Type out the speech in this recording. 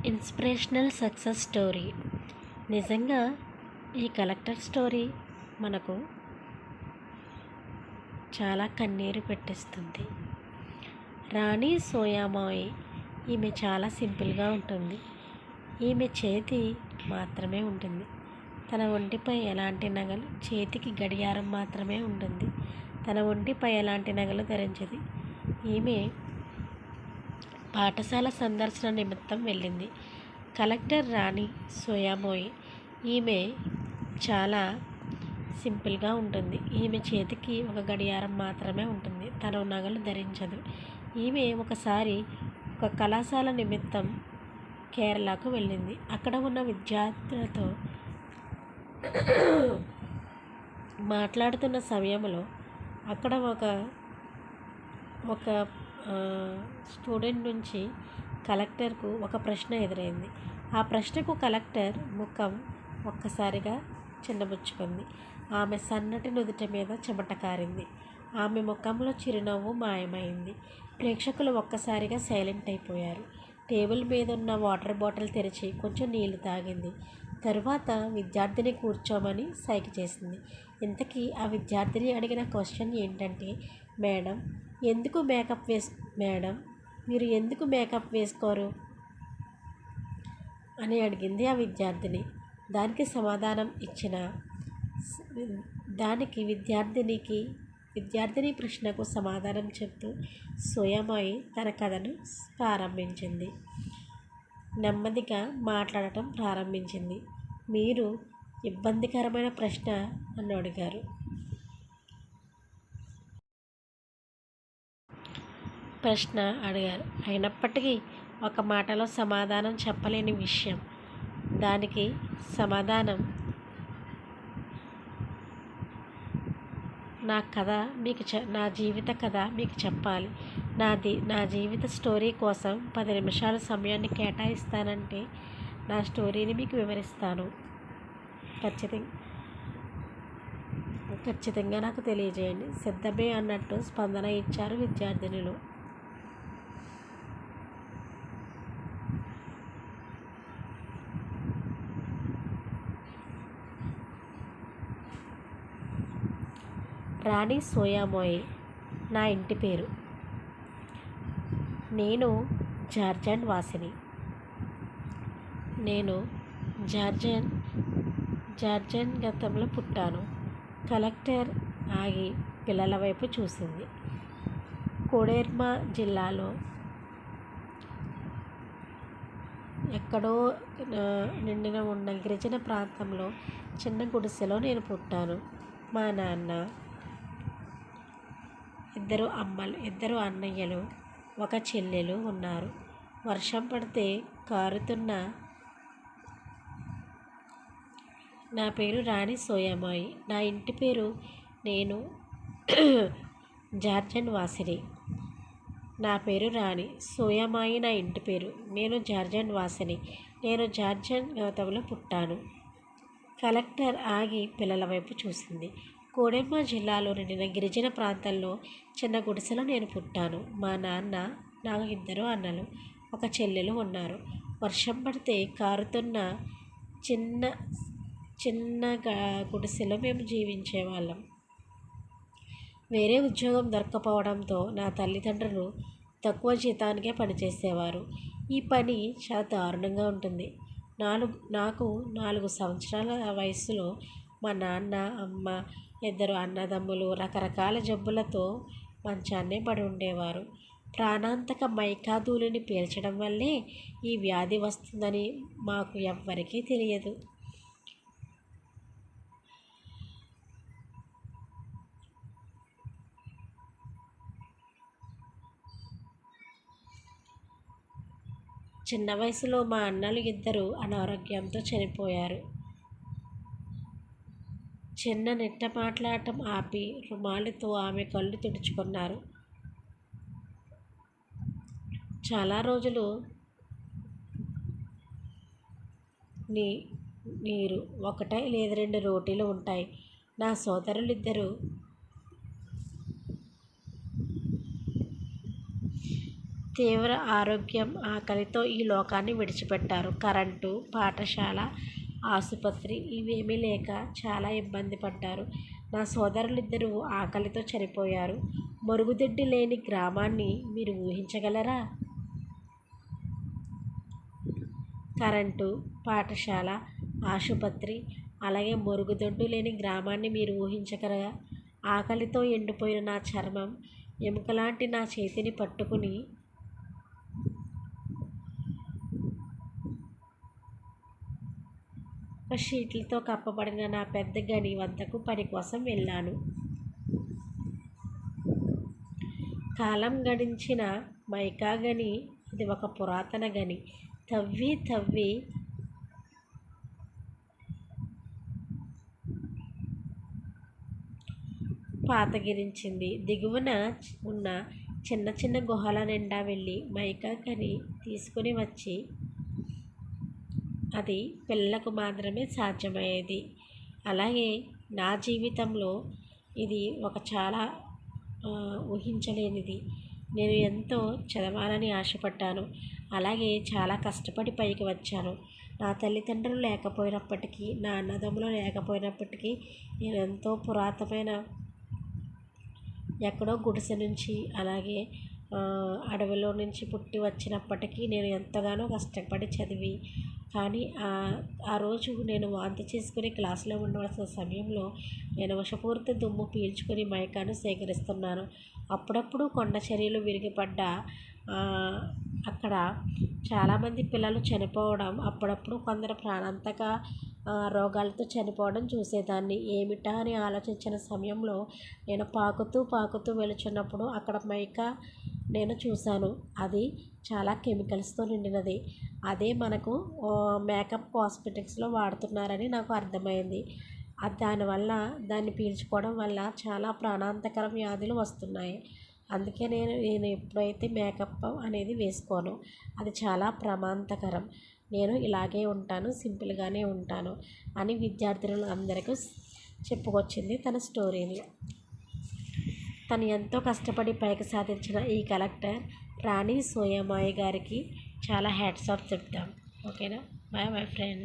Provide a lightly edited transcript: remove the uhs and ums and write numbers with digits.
Inspirational success story. నిజంగా ఈ collector story మనకు చాలా కన్నీరు పెట్టిస్తుంది. రాణి సోయామాయి ఈమె చాలా సింపుల్గా ఉంటుంది. ఈమె చేతి మాత్రమే ఉంటుంది. తన ఒంటిపై ఎలాంటి నగలు, చేతికి గడియారం మాత్రమే ఉంటుంది. తన ఒంటిపై ఎలాంటి నగలు ధరించదు. ఈమె పాఠశాల సందర్శన నిమిత్తం వెళ్ళింది. కలెక్టర్ రాణి సోయామోయి ఈమె చాలా సింపుల్గా ఉంటుంది. ఈమె చేతికి ఒక గడియారం మాత్రమే ఉంటుంది. తను నగలు ధరించదు. ఈమె ఒకసారి ఒక కళాశాల నిమిత్తం కేరళకు వెళ్ళింది. అక్కడ ఉన్న విద్యార్థులతో మాట్లాడుతున్న సమయంలో అక్కడ ఒక స్టూడెంట్ నుంచి కలెక్టర్కు ఒక ప్రశ్న ఎదురైంది. ఆ ప్రశ్నకు కలెక్టర్ ముఖం ఒక్కసారిగా చిన్నబుచ్చుకుంది. ఆమె సన్నటి నుదుటి మీద చెమట కారింది. ఆమె ముఖంలో చిరునవ్వు మాయమైంది. ప్రేక్షకులు ఒక్కసారిగా సైలెంట్ అయిపోయారు. టేబుల్ మీద ఉన్న వాటర్ బాటిల్ తెరిచి కొంచెం నీళ్లు తాగింది. తరువాత విద్యార్థిని కూర్చోమని సైగ చేసింది. ఇంతకీ ఆ విద్యార్థిని అడిగిన క్వశ్చన్ ఏంటంటే, మేడం మీరు ఎందుకు మేకప్ వేసుకోరు అని అడిగింది ఆ విద్యార్థిని. దానికి విద్యార్థిని ప్రశ్నకు సమాధానం చెప్తూ సోయామాయి తన కథను ప్రారంభించింది. నెమ్మదిగా మాట్లాడటం ప్రారంభించింది. మీరు ఇబ్బందికరమైన ప్రశ్న అని అడిగారు. అయినప్పటికీ ఒక మాటలో సమాధానం చెప్పలేని విషయం. దానికి సమాధానం నా జీవిత కథ మీకు చెప్పాలి. నా జీవిత స్టోరీ కోసం 10 నిమిషాల సమయాన్ని కేటాయిస్తానంటే నా స్టోరీని మీకు వివరిస్తాను. ఖచ్చితంగా నాకు తెలియజేయండి. సిద్ధమే అన్నట్టు స్పందన ఇచ్చారు విద్యార్థినులు. రాణి సోయామోయి నా ఇంటి పేరు. నేను జార్ఖండ్ వాసిని. నేను జార్ఖండ్ గతంలో పుట్టాను. కలెక్టర్ ఆగి పిల్లల వైపు చూసింది. కోడెర్మా జిల్లాలో ఎక్కడో నిండిన ఉన్న గిరిజన ప్రాంతంలో చిన్న గుడిసెలో నేను పుట్టాను. మా నాన్న, 2 అమ్మలు, 2 అన్నయ్యలు, 1 చెల్లెలు ఉన్నారు. వర్షం పడితే కారుతున్న నా పేరు రాణి సోయామాయి. నా ఇంటి పేరు. నేను జార్ఖండ్ వాసిని. నా పేరు రాణి సోయామాయి. నా ఇంటి పేరు. నేను జార్ఖండ్ వాసిని. నేను జార్ఖండ్ గతంలో పుట్టాను. కలెక్టర్ ఆగి పిల్లల వైపు చూసింది. కోడెర్మా జిల్లాలో నిండిన గిరిజన ప్రాంతంలో చిన్న గుడిసెలో నేను పుట్టాను. మా నాన్న, నాకు 2 అన్నలు, 1 చెల్లెలు ఉన్నారు. వర్షం పడితే కారుతున్న చిన్న గుడిసెలో మేము జీవించేవాళ్ళం. వేరే ఉద్యోగం దొరక్కపోవడంతో నా తల్లిదండ్రులు తక్కువ జీతానికే పనిచేసేవారు. ఈ పని చాలా దారుణంగా ఉంటుంది. నాకు 4 సంవత్సరాల వయసులో మా నాన్న, అమ్మ, 2 అన్నదమ్ములు రకరకాల జబ్బులతో మంచాన్నే పడి ఉండేవారు. ప్రాణాంతక మైకాధూళిని పీల్చడం వల్లే ఈ వ్యాధి వస్తుందని మాకు ఎవ్వరికీ తెలియదు. చిన్న వయసులో మా అన్నలు 2 అనారోగ్యంతో చనిపోయారు. చిన్న నెట్ట మాట్లాడటం ఆపి రుమాలుతో ఆమె కళ్ళు తుడుచుకున్నారు. చాలా రోజులు నీరు 1 లేదా 2 రోటీలు ఉంటాయి. నా సోదరులిద్దరూ తీవ్ర ఆరోగ్యం ఆకలితో ఈ లోకాన్ని విడిచిపెట్టారు. కరెంటు, పాఠశాల, ఆసుపత్రి ఇవేమీ లేక చాలా ఇబ్బంది పడ్డారు. నా సోదరులిద్దరూ ఆకలితో చనిపోయారు. మరుగుదొడ్డి లేని గ్రామాన్ని మీరు ఊహించగలరా? కరెంటు, పాఠశాల, ఆసుపత్రి, అలాగే మరుగుదొడ్డు లేని గ్రామాన్ని మీరు ఊహించగలరా? ఆకలితో ఎండిపోయిన నా చర్మం, ఎముకలాంటి నా చేతిని పట్టుకుని ఒక షీట్లతో కప్పబడిన నా పెద్ద గని వద్దకు పని కోసం వెళ్ళాను. కాలం గడించిన మైకా గని అది ఒక పురాతన గని. తవ్వి తవ్వి పాతగిరించింది. దిగువన ఉన్న చిన్న చిన్న గుహల నిండా వెళ్ళి మైకా గని తీసుకుని వచ్చి అది పిల్లలకు మాత్రమే సాధ్యమయ్యేది. అలాగే నా జీవితంలో ఇది ఒక చాలా ఊహించలేనిది. నేను ఎంతో చదవాలని ఆశపడ్డాను. అలాగే చాలా కష్టపడి పైకి వచ్చాను. నా తల్లిదండ్రులు లేకపోయినప్పటికీ, నా అన్నదమ్ములు లేకపోయినప్పటికీ నేను ఎంతో పురాతనమైన ఎక్కడో గుడిసె నుంచి, అలాగే అడవిలో నుంచి పుట్టి వచ్చినప్పటికీ నేను ఎంతగానో కష్టపడి చదివి, కానీ ఆ రోజు నేను వాంతి చేసుకుని క్లాసులో ఉండవలసిన సమయంలో నేను విషపూరిత దుమ్ము పీల్చుకొని మైకాను సేకరిస్తున్నాను. అప్పుడప్పుడు కొండ చర్యలు విరిగిపడ్డ అక్కడ చాలామంది పిల్లలు చనిపోవడం, అప్పుడప్పుడు కొందరు ప్రాణాంతక రోగాలతో చనిపోవడం చూసేదాన్ని. ఏమిటా అని ఆలోచించిన సమయంలో నేను పాకుతూ వెళుచున్నప్పుడు అక్కడ మైకా నేను చూశాను. అది చాలా కెమికల్స్తో నిండినది. అదే మనకు మేకప్ కాస్మెటిక్స్లో వాడుతున్నారని నాకు అర్థమైంది. దానివల్ల దాన్ని పీల్చుకోవడం వల్ల చాలా ప్రాణాంతకర వ్యాధులు వస్తున్నాయి. అందుకే నేను ఎప్పుడైతే మేకప్ అనేది వేసుకోను. అది చాలా ప్రమాదకరం. నేను ఇలాగే ఉంటాను, సింపుల్గానే ఉంటాను అని విద్యార్థులు అందరికీ చెప్పుకొచ్చింది తన స్టోరీని. తను ఎంతో కష్టపడి పైకి సాధించిన ఈ కలెక్టర్ రాణి సోయామాయి గారికి చాలా హ్యాట్స్ ఆఫ్ చెప్తాం. ఓకేనా? Bye bye friends.